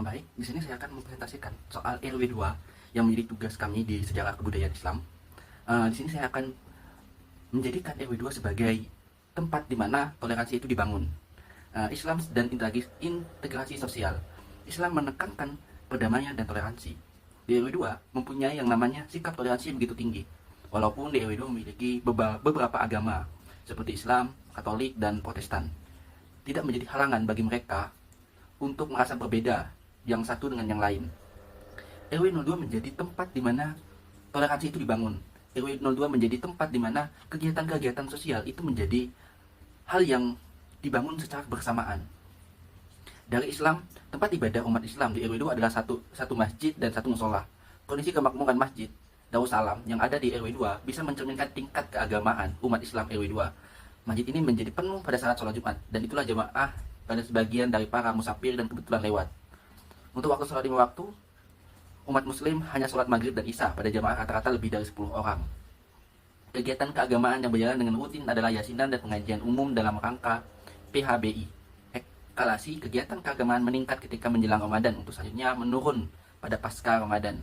Baik, di sini saya akan mempresentasikan soal RW 2 yang menjadi tugas kami di sejarah kebudayaan Islam. Di sini saya akan menjadikan RW 2 sebagai tempat di mana toleransi itu dibangun. Islam dan integrasi sosial. Islam menekankan perdamaian dan toleransi. Di RW 2 mempunyai yang namanya sikap toleransi yang begitu tinggi. Walaupun di RW 2 memiliki beberapa agama seperti Islam, Katolik, dan Protestan. Tidak menjadi halangan bagi mereka untuk merasa berbeda yang satu dengan yang lain. RW 02 menjadi tempat di mana toleransi itu dibangun. RW 02 menjadi tempat di mana kegiatan-kegiatan sosial itu menjadi hal yang dibangun secara bersamaan. Dari Islam, tempat ibadah umat Islam di RW 2 adalah satu masjid dan satu musola. Kondisi kemakmuran masjid Darussalam yang ada di RW 2 bisa mencerminkan tingkat keagamaan umat Islam RW 2. Masjid ini menjadi penuh pada saat sholat Jumat, dan itulah jamaah pada sebagian dari para musafir dan kebetulan lewat. Untuk waktu sholat 5 waktu, umat muslim hanya sholat maghrib dan isya pada jamaah rata-rata lebih dari 10 orang. Kegiatan keagamaan yang berjalan dengan rutin adalah yasinan dan pengajian umum dalam rangka PHBI. Eskalasi kegiatan keagamaan meningkat ketika menjelang Ramadan untuk selanjutnya menurun pada pasca Ramadan.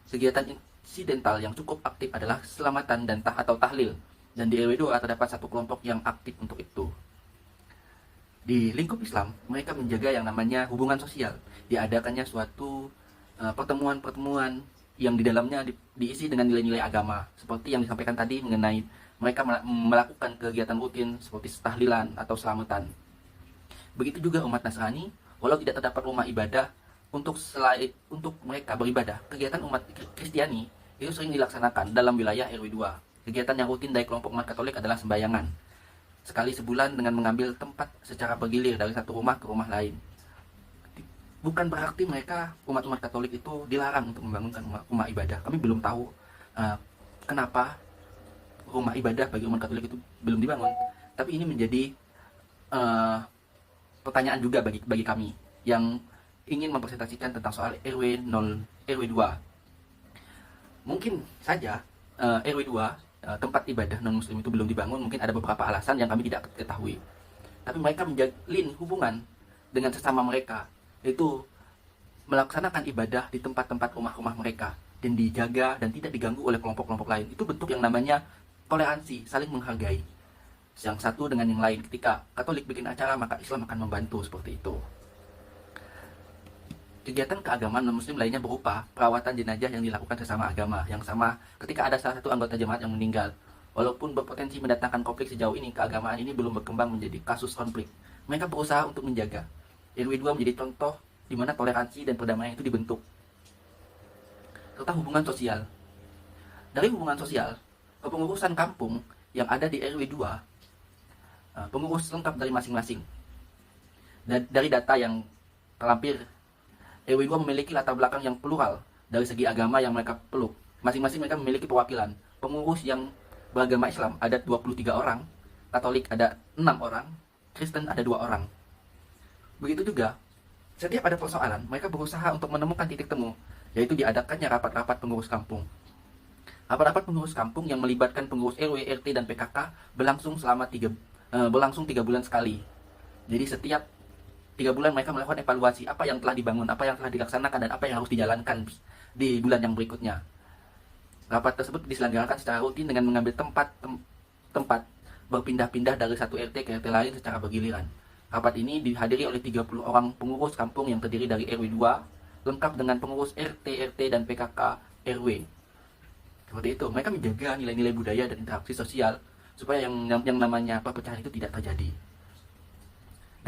Kegiatan insidental yang cukup aktif adalah selamatan dan atau tahlil, dan di RW 2 terdapat satu kelompok yang aktif untuk itu. Di lingkup Islam, mereka menjaga yang namanya hubungan sosial. Diadakannya suatu pertemuan-pertemuan yang di dalamnya diisi dengan nilai-nilai agama, seperti yang disampaikan tadi mengenai mereka melakukan kegiatan rutin seperti tahlilan atau selamatan. Begitu juga umat Nasrani, walau tidak terdapat rumah ibadah untuk mereka beribadah, kegiatan umat Kristiani itu sering dilaksanakan dalam wilayah RW 2. Kegiatan yang rutin dari kelompok umat Katolik adalah sembayangan sekali sebulan dengan mengambil tempat secara bergilir dari satu rumah ke rumah lain. Bukan berarti mereka umat-umat Katolik itu dilarang untuk membangunkan rumah ibadah. Kami belum tahu kenapa rumah ibadah bagi umat Katolik itu belum dibangun. Tapi ini menjadi pertanyaan juga bagi kami yang ingin mempresentasikan tentang soal RW 0, RW 2. Mungkin saja RW 2 tempat ibadah non-muslim itu belum dibangun, mungkin ada beberapa alasan yang kami tidak ketahui. Tapi mereka menjalin hubungan dengan sesama mereka, yaitu melaksanakan ibadah di tempat-tempat rumah-rumah mereka dan dijaga dan tidak diganggu oleh kelompok-kelompok lain. Itu bentuk yang namanya toleransi, saling menghargai yang satu dengan yang lain. Ketika Katolik bikin acara, maka Islam akan membantu seperti itu. Kegiatan keagamaan non-muslim lainnya berupa perawatan jenazah yang dilakukan sesama agama yang sama ketika ada salah satu anggota jemaat yang meninggal. Walaupun berpotensi mendatangkan konflik sejauh ini, keagamaan ini belum berkembang menjadi kasus konflik. Mereka berusaha untuk menjaga. RW 2 menjadi contoh di mana toleransi dan perdamaian itu dibentuk. Serta hubungan sosial. Dari hubungan sosial, kepengurusan kampung yang ada di RW 2, pengurus lengkap dari masing-masing. Dari data yang terlampir, RW 2 memiliki latar belakang yang plural dari segi agama yang mereka peluk. Masing-masing mereka memiliki perwakilan. Pengurus yang beragama Islam ada 23 orang, Katolik ada 6 orang, Kristen ada 2 orang. Begitu juga, setiap ada persoalan, mereka berusaha untuk menemukan titik temu, yaitu diadakannya rapat-rapat pengurus kampung. Rapat-rapat pengurus kampung yang melibatkan pengurus RW, RT, dan PKK berlangsung 3 bulan sekali. Jadi setiap 3 bulan mereka melakukan evaluasi apa yang telah dibangun, apa yang telah dilaksanakan, dan apa yang harus dijalankan di bulan yang berikutnya. Rapat tersebut diselenggarakan secara rutin dengan mengambil tempat berpindah-pindah dari satu RT ke RT lain secara bergiliran. Rapat ini dihadiri oleh 30 orang pengurus kampung yang terdiri dari RW 2, lengkap dengan pengurus RT, RT, dan PKK RW. Seperti itu, mereka menjaga nilai-nilai budaya dan interaksi sosial supaya yang namanya perpecahan itu tidak terjadi.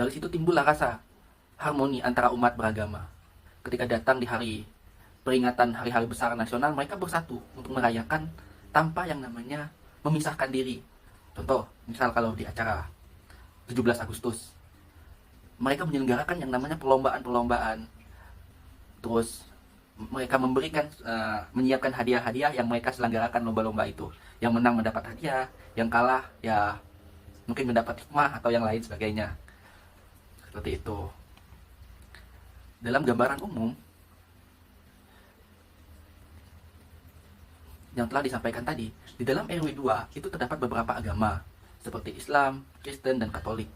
Dari situ timbullah rasa harmoni antara umat beragama. Ketika datang di hari peringatan hari-hari besar nasional, mereka bersatu untuk merayakan tanpa yang namanya memisahkan diri. Contoh, misal kalau di acara 17 Agustus, mereka menyelenggarakan yang namanya perlombaan-perlombaan. Terus mereka menyiapkan hadiah-hadiah yang mereka selenggarakan lomba-lomba itu. Yang menang mendapat hadiah, yang kalah ya mungkin mendapat hikmah atau yang lain sebagainya. Seperti itu. Dalam gambaran umum yang telah disampaikan tadi, di dalam RW 2 itu terdapat beberapa agama seperti Islam, Kristen, dan Katolik.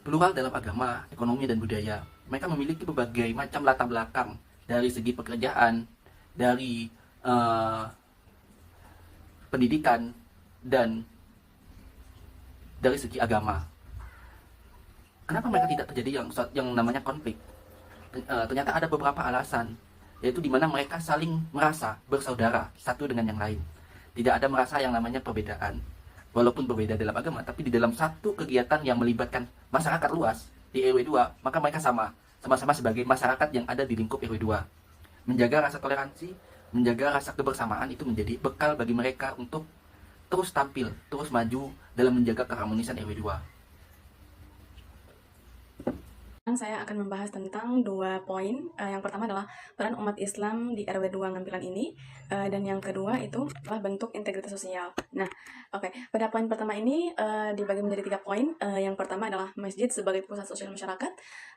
Plural dalam agama, ekonomi, dan budaya. Mereka memiliki berbagai macam latar belakang dari segi pekerjaan, dari uh, pendidikan, dan dari segi agama. Kenapa mereka tidak terjadi yang namanya konflik? Ternyata ada beberapa alasan, yaitu di mana mereka saling merasa bersaudara satu dengan yang lain. Tidak ada merasa yang namanya perbedaan. Walaupun berbeda dalam agama, tapi di dalam satu kegiatan yang melibatkan masyarakat luas di RW 2, maka mereka sama-sama sebagai masyarakat yang ada di lingkup RW 2. Menjaga rasa toleransi, menjaga rasa kebersamaan itu menjadi bekal bagi mereka untuk terus tampil, terus maju dalam menjaga keharmonisan RW 2. Saya akan membahas tentang 2 poin. Yang pertama adalah peran umat Islam di RW 2 Ngampilan ini, dan yang kedua itu adalah bentuk integritas sosial. Nah, oke. Pada poin pertama ini dibagi menjadi 3 poin. Yang pertama adalah masjid sebagai pusat sosial masyarakat,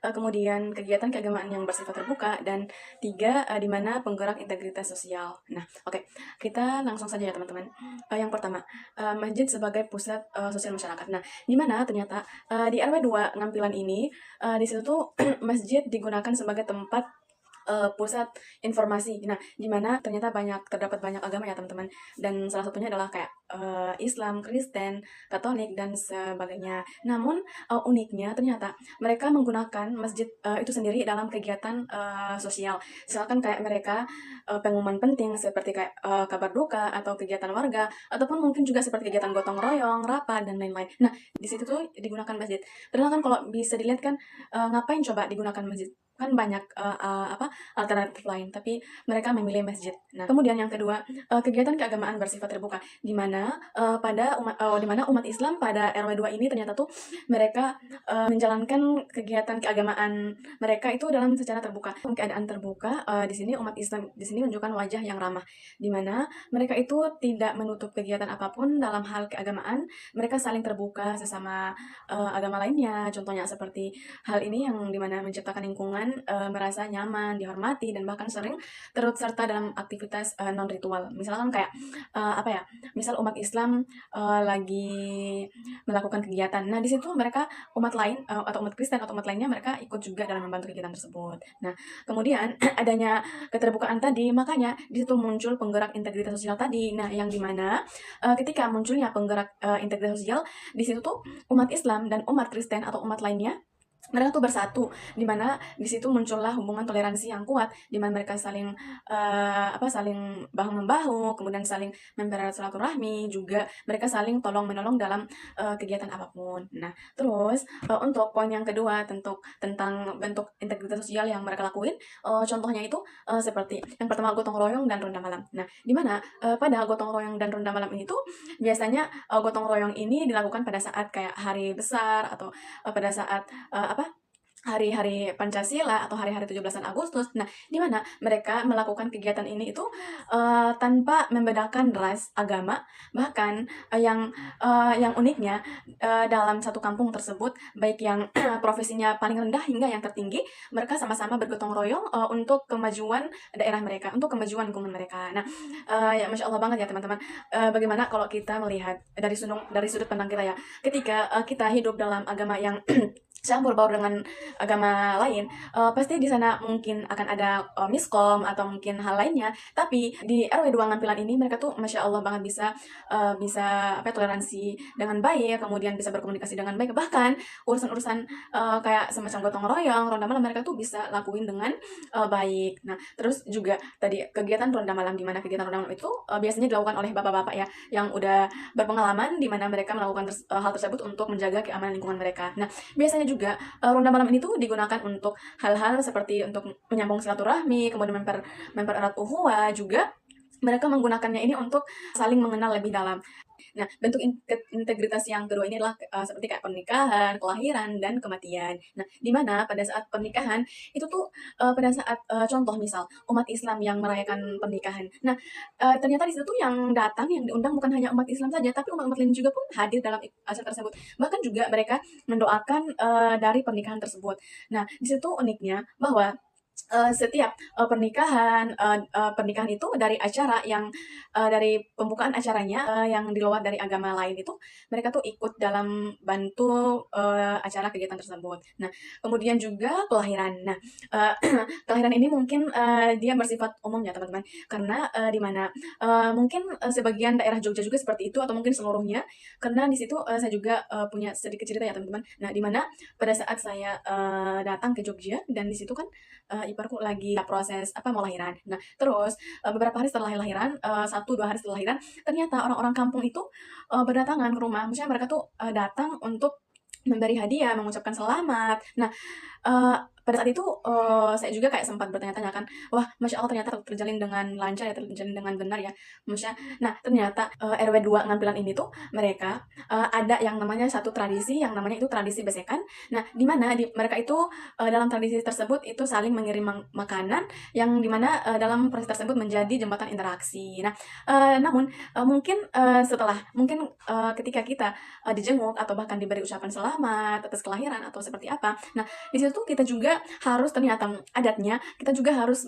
kemudian kegiatan keagamaan yang bersifat terbuka, dan 3 di mana penggerak integritas sosial. Nah, oke. Kita langsung saja ya teman-teman. Yang pertama, masjid sebagai pusat sosial masyarakat. Nah, di mana ternyata di RW 2 Ngampilan ini di situ tuh masjid digunakan sebagai tempat pusat informasi. Nah, di mana ternyata terdapat banyak agama ya teman-teman. Dan salah satunya adalah kayak Islam, Kristen, Katolik dan sebagainya. Namun uniknya ternyata mereka menggunakan masjid itu sendiri dalam kegiatan sosial. Misalkan kayak mereka pengumuman penting seperti kayak kabar duka atau kegiatan warga, ataupun mungkin juga seperti kegiatan gotong royong, rapat dan lain-lain. Nah, di situ tuh digunakan masjid. Padahal kan kalau bisa dilihat kan ngapain coba digunakan masjid? Kan banyak alternatif lain, tapi mereka memilih masjid. Nah, kemudian yang kedua, kegiatan keagamaan bersifat terbuka, di mana di mana umat Islam pada RW 2 ini ternyata tuh mereka menjalankan kegiatan keagamaan mereka itu dalam secara terbuka. Keadaan terbuka di sini umat Islam di sini menunjukkan wajah yang ramah, di mana mereka itu tidak menutup kegiatan apapun dalam hal keagamaan. Mereka saling terbuka sesama agama lainnya. Contohnya seperti hal ini yang dimana menciptakan lingkungan merasa nyaman, dihormati, dan bahkan sering turut serta dalam aktivitas non ritual. Misalkan kayak misal umat Islam lagi melakukan kegiatan. Nah, di situ mereka umat lain atau umat Kristen atau umat lainnya mereka ikut juga dalam membantu kegiatan tersebut. Nah, kemudian adanya keterbukaan tadi, makanya di situ muncul penggerak integritas sosial tadi. Nah, yang dimana ketika munculnya penggerak integritas sosial, di situ tuh umat Islam dan umat Kristen atau umat lainnya mereka tuh bersatu, di mana di situ muncullah hubungan toleransi yang kuat, di mana mereka saling saling bahu membahu, kemudian saling mempererat silaturahmi, juga mereka saling tolong menolong dalam kegiatan apapun. Nah, terus untuk poin yang kedua tentang bentuk integritas sosial yang mereka lakuin, contohnya itu seperti yang pertama gotong royong dan ronda malam. Nah, di mana pada gotong royong dan ronda malam ini tuh biasanya gotong royong ini dilakukan pada saat kayak hari besar atau pada saat hari-hari Pancasila atau hari-hari 17-an Agustus. Nah, di mana mereka melakukan kegiatan ini itu tanpa membedakan ras, agama, bahkan yang uniknya dalam satu kampung tersebut, baik yang profesinya paling rendah hingga yang tertinggi, mereka sama-sama bergotong royong untuk kemajuan daerah mereka, untuk kemajuan lingkungan mereka. Nah, ya Masya Allah banget ya teman-teman. Bagaimana kalau kita melihat dari sudut pandang kita ya, ketika kita hidup dalam agama yang campur baur dengan agama lain, pasti di sana mungkin akan ada miskom atau mungkin hal lainnya. Tapi di RW 2 Ngampilan ini mereka tuh Masya Allah banget bisa toleransi dengan baik, kemudian bisa berkomunikasi dengan baik. Bahkan urusan-urusan kayak semacam gotong royong, ronda malam mereka tuh bisa lakuin dengan baik. Nah, terus juga tadi kegiatan ronda malam, di mana kegiatan ronda malam itu biasanya dilakukan oleh bapak-bapak ya yang udah berpengalaman, di mana mereka melakukan hal tersebut untuk menjaga keamanan lingkungan mereka. Nah, biasanya juga ronda malam ini tuh digunakan untuk hal-hal seperti untuk menyambung silaturahmi, kemudian mempererat ukhuwah, juga mereka menggunakannya ini untuk saling mengenal lebih dalam. Nah, bentuk integritas yang kedua ini adalah seperti kayak pernikahan, kelahiran, dan kematian. Nah, di mana pada saat pernikahan itu tuh pada saat contoh misal umat Islam yang merayakan pernikahan. Nah, ternyata di situ tuh yang datang, yang diundang bukan hanya umat Islam saja, tapi umat-umat lain juga pun hadir dalam acara tersebut. Bahkan juga mereka mendoakan dari pernikahan tersebut. Nah, di situ uniknya bahwa setiap pernikahan itu dari acara yang dari pembukaan acaranya yang di luar dari agama lain itu mereka tuh ikut dalam bantu acara kegiatan tersebut. Nah, kemudian juga kelahiran. Nah, uh, kelahiran ini mungkin dia bersifat umum ya teman-teman, karena di mana mungkin sebagian daerah Jogja juga seperti itu atau mungkin seluruhnya, karena di situ saya juga punya sedikit cerita ya teman-teman. Nah, di mana pada saat saya datang ke Jogja dan di situ kan iparku lagi proses mau lahiran. Nah, terus beberapa hari setelah lahiran, 1, 2 hari setelah lahiran, ternyata orang-orang kampung itu berdatangan ke rumah. Maksudnya mereka tuh datang untuk memberi hadiah, mengucapkan selamat. Nah, pada saat itu saya juga kayak sempat bertanya-tanya kan, wah masya Allah ternyata terjalin dengan lancar ya, terjalin dengan benar ya. Maksudnya, nah ternyata RW 2 Ngampilan ini tuh mereka ada yang namanya satu tradisi yang namanya itu tradisi besekan. Nah, di mana mereka itu dalam tradisi tersebut itu saling mengirim makanan yang dimana dalam proses tersebut menjadi jembatan interaksi. Nah, namun mungkin mungkin ketika kita dijenguk atau bahkan diberi ucapan selamat atas kelahiran atau seperti apa. Nah, di situ tuh kita juga harus ternyata adatnya kita juga harus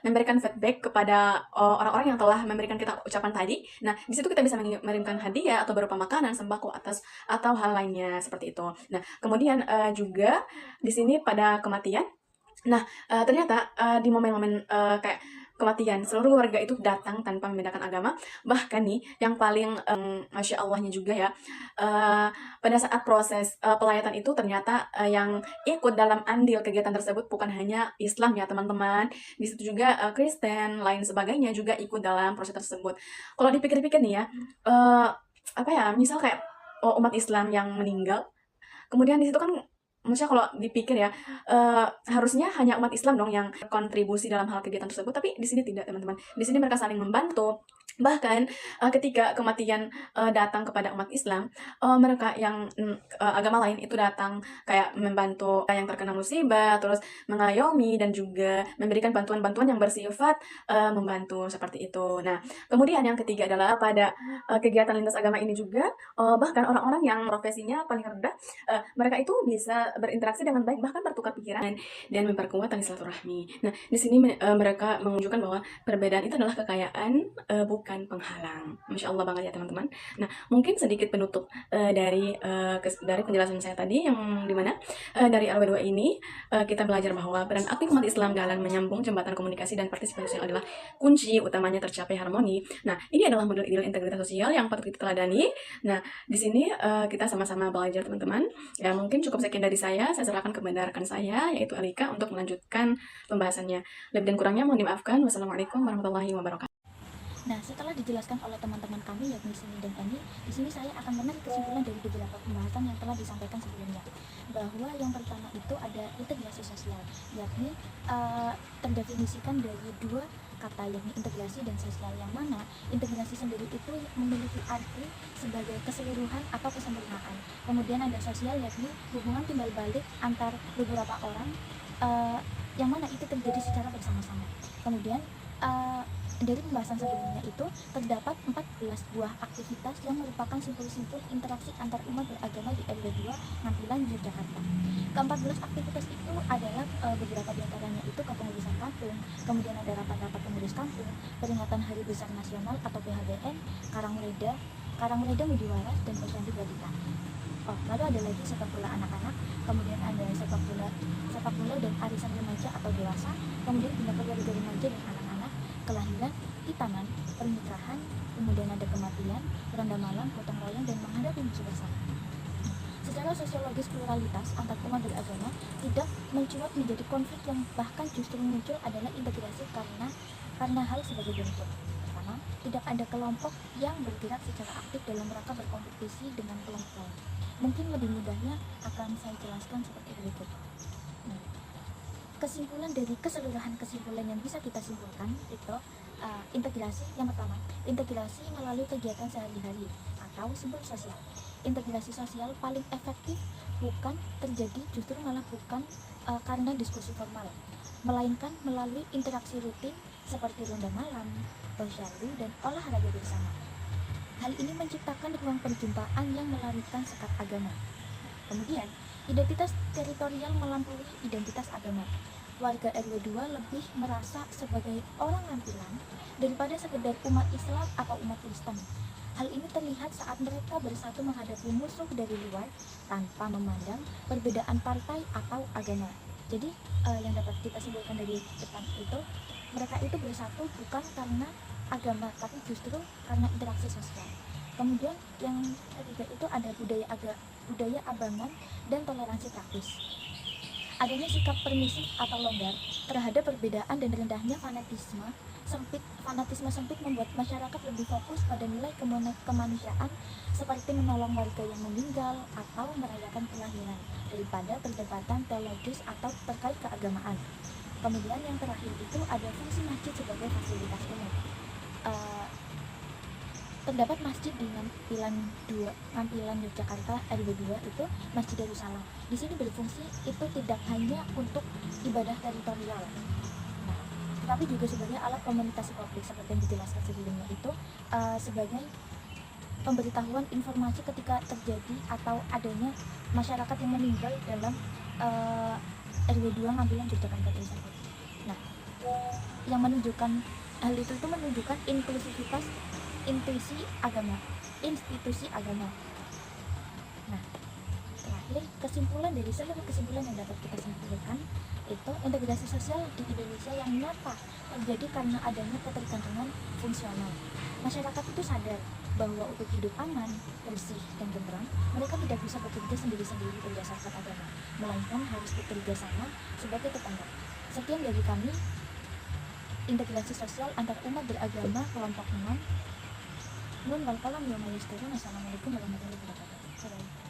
memberikan feedback kepada orang-orang yang telah memberikan kita ucapan tadi. Nah, di situ kita bisa mengirimkan hadiah atau berupa makanan, sembako atau hal lainnya seperti itu. Nah, kemudian juga di sini pada kematian. Nah, ternyata di momen-momen kayak kematian, seluruh warga itu datang tanpa membedakan agama. Bahkan nih, yang paling masya Allahnya juga ya, pada saat proses pelayatan itu ternyata yang ikut dalam andil kegiatan tersebut bukan hanya Islam ya teman-teman, di situ juga Kristen, lain sebagainya juga ikut dalam proses tersebut. Kalau dipikir-pikir nih ya, apa ya, misal kayak umat Islam yang meninggal, kemudian di situ kan maksudnya kalau dipikir ya, harusnya hanya umat Islam dong yang kontribusi dalam hal kegiatan tersebut, tapi di sini tidak teman-teman. Di sini mereka saling membantu. Bahkan ketika kematian datang kepada umat Islam, mereka yang agama lain itu datang kayak membantu yang terkena musibah, terus mengayomi dan juga memberikan bantuan-bantuan yang bersifat membantu seperti itu. Nah, kemudian yang ketiga adalah pada kegiatan lintas agama ini juga bahkan orang-orang yang profesinya paling rendah, mereka itu bisa berinteraksi dengan baik, bahkan bertukar pikiran dan memperkuat tali silaturahmi. Nah, di sini mereka menunjukkan bahwa perbedaan itu adalah kekayaan, bukan penghalang. Masya Allah banget ya teman-teman. Nah, mungkin sedikit penutup dari penjelasan saya tadi, yang dimana dari RW2 ini kita belajar bahwa peran aktif umat Islam dalam menyambung jembatan komunikasi dan partisipasi sosial adalah kunci utamanya tercapai harmoni. Nah, ini adalah model ideal integritas sosial yang patut kita teladani. Nah, di sini kita sama-sama belajar teman-teman. Ya, mungkin cukup sekian dari saya serahkan kepada rekan saya, yaitu Alika, untuk melanjutkan pembahasannya. Lebih dan kurangnya mohon dimaafkan. Wassalamualaikum warahmatullahi wabarakatuh. Nah, setelah dijelaskan oleh teman-teman kami yakni Sini dan Eni, di sini saya akan menarik kesimpulan dari beberapa pembahasan yang telah disampaikan sebelumnya. Bahwa yang pertama itu ada integrasi sosial, yakni terdefinisikan dari dua kata, yakni integrasi dan sosial, yang mana integrasi sendiri itu memiliki arti sebagai keseluruhan atau kesempurnaan. Kemudian ada sosial, yakni hubungan timbal balik antar beberapa orang yang mana itu terjadi secara bersama-sama. Kemudian dari pembahasan sebelumnya itu terdapat 14 buah aktivitas yang merupakan simpul-simpul interaksi antar umat beragama di RW 2 Ngampilan, Yogyakarta. Ke-14 aktivitas itu adalah beberapa diantaranya itu kepengurusan kampung, kemudian ada rapat-rapat pengurus kampung, peringatan Hari Besar Nasional atau PHBN, Karang Mudi Waras, dan Posyandu Balita. Lalu ada lagi sepak bola anak-anak, kemudian ada sepak bola dan arisan remaja atau dewasa, kemudian bina keluarga remaja dan anak-anak, kelahiran, hitanan, pernikahan, kemudian ada kematian, ronda malam, gotong royong, dan menghadapi musuh bersama. Secara sosiologis, pluralitas antar umat beragama tidak mencuat menjadi konflik, yang bahkan justru muncul adalah integrasi karena hal sebagai berikut. Pertama, tidak ada kelompok yang bergerak secara aktif dalam rangka berkompetisi dengan kelompok lain. Mungkin lebih mudahnya akan saya jelaskan seperti berikut. Nah, kesimpulan dari keseluruhan kesimpulan yang bisa kita simpulkan itu integrasi. Yang pertama, integrasi melalui kegiatan sehari-hari atau simpul sosial. Integrasi sosial paling efektif justru malah bukan karena diskusi formal, melainkan melalui interaksi rutin seperti ronda malam, posyandu, dan olahraga bersama. Hal ini menciptakan ruang perjumpaan yang melarikan sekat agama. Kemudian, identitas teritorial melampaui identitas agama. warga RW 2 lebih merasa sebagai orang nampilan daripada sekedar umat Islam atau umat Kristen. Hal ini terlihat saat mereka bersatu menghadapi musuh dari luar tanpa memandang perbedaan partai atau agama. Jadi yang dapat kita simpulkan dari depan itu, mereka itu bersatu bukan karena agama, tapi justru karena interaksi sosial. Kemudian yang ketiga itu ada budaya abangan dan toleransi praktis. Adanya sikap permisif atau longgar terhadap perbedaan dan rendahnya fanatisme sempit membuat masyarakat lebih fokus pada nilai kemanusiaan seperti menolong warga yang meninggal atau merayakan kelahiran daripada perdebatan teologis atau terkait keagamaan. Kemudian yang terakhir itu ada fungsi masjid sebagai fasilitas umum. Terdapat masjid di Ngampilan Yogyakarta RW 2 itu Masjid Darussalam. Di sini berfungsi itu tidak hanya untuk ibadah teritorial, nah, tetapi juga sebagai alat komunikasi publik seperti yang dijelaskan sebelumnya itu, sebagai pemberitahuan informasi ketika terjadi atau adanya masyarakat yang meninggal dalam RW 2 Ngampilan Yogyakarta tersebut. Nah, yang menunjukkan hal itu menunjukkan inklusivitas institusi agama. Nah, terakhir kesimpulan yang dapat kita simpulkan itu integrasi sosial di Indonesia yang nyata terjadi karena adanya ketergantungan fungsional. Masyarakat itu sadar bahwa untuk hidup aman, bersih, dan tentram, mereka tidak bisa bekerja sendiri-sendiri berdasarkan agama, melainkan harus bekerja sama sebagai tetangga. Sekian dari kami, integrasi sosial antar umat beragama kelompok 6. Nun wal qalam wa ma yasturun. Assalamualaikum warahmatullahi wabarakatuh.